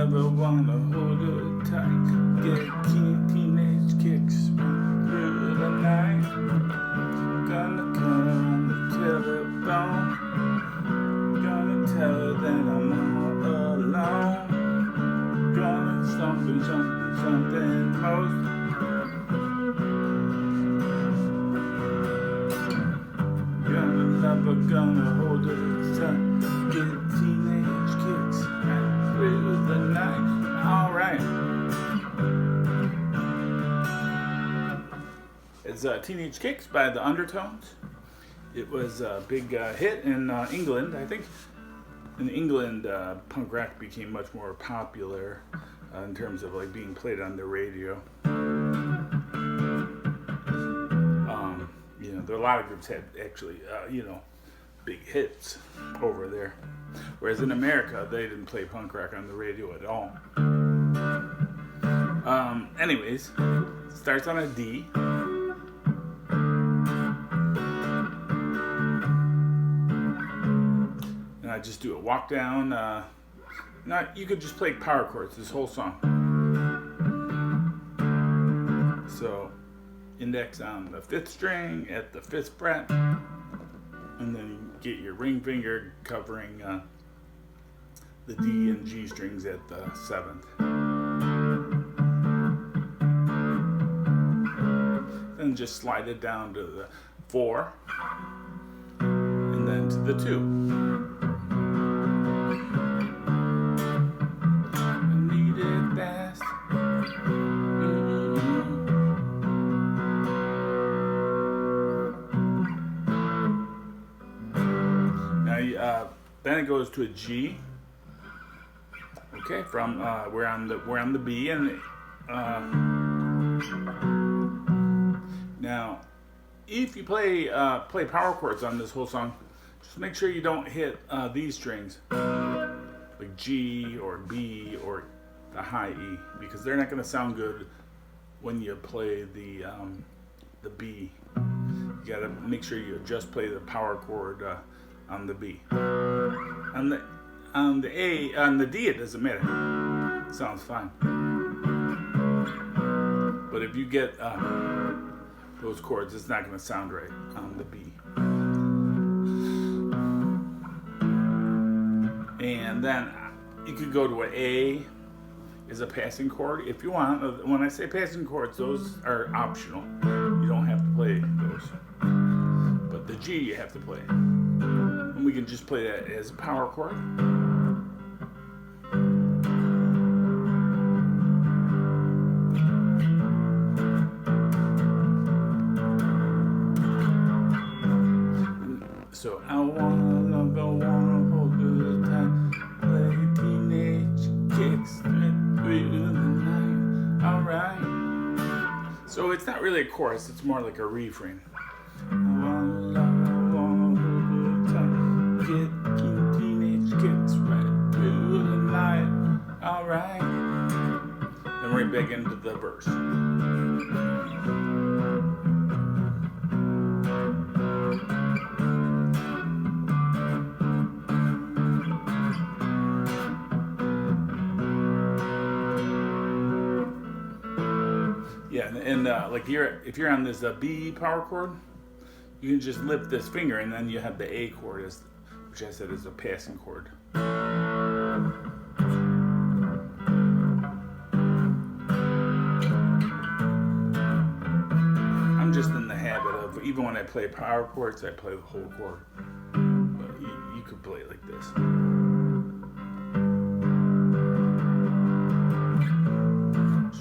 never wanna hold her tight. Get teenage kicks through the night. Gonna call on the telephone. Gonna tell her that I'm all alone. Gonna something most. Gonna love her, gonna hold her tight. Get teenage kicks through the night. All right. It's Teenage Kicks by the Undertones. It was a big hit in England. I think in England, punk rock became much more popular in terms of like being played on the radio. There are a lot of groups had actually, big hits over there. Whereas in America, they didn't play punk rock on the radio at all. Anyways, starts on a D. And I just do a walk down. You could just play power chords this whole song. So, index on the 5th string at the 5th fret, and then you get your ring finger covering the D and G strings at the 7th. Then just slide it down to the 4, and then to the 2. Then it goes to a G. Okay, from we're on the B, and now if you play power chords on this whole song, just make sure you don't hit these strings like G or B or the high E, because they're not going to sound good when you play the B. You got to make sure you just play the power chord on the B. On the A, on the D, it doesn't matter. It sounds fine. But if you get those chords, it's not going to sound right on the B. And then you could go to an A is a passing chord if you want. When I say passing chords, those are optional. You don't have to play those. But the G you have to play. And we can just play that as a power chord. So I wanna hold the time, play teenage kicks through the night. Alright. So it's not really a chorus, it's more like a refrain. I wanna hold the time, get teenage kicks right through the night. Alright. Then we're back into the verse. Yeah, and like if you're on this B power chord, you can just lift this finger, and then you have the A chord, which I said is a passing chord. I'm just in the habit of, even when I play power chords, I play the whole chord. But you could play it like this.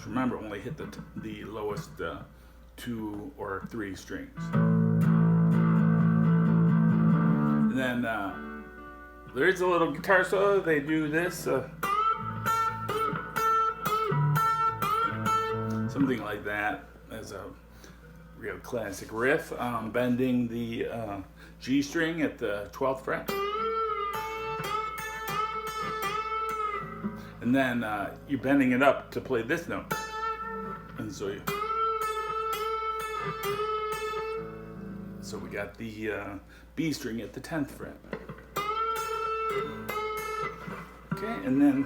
Remember, only hit the lowest 2 or 3 strings. And then there is a little guitar solo. They do this, something like that, as a real classic riff, bending the G string at the 12th fret. And then you're bending it up to play this note. And so we got the B string at the 10th fret. Okay, and then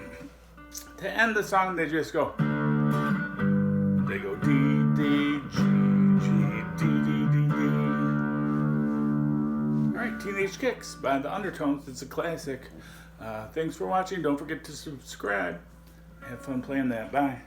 To end the song, they just go. They go D, D, G, G, D, D, D, D. Alright, Teenage Kicks by the Undertones. It's a classic. Thanks for watching. Don't forget to subscribe. Have fun playing that. Bye.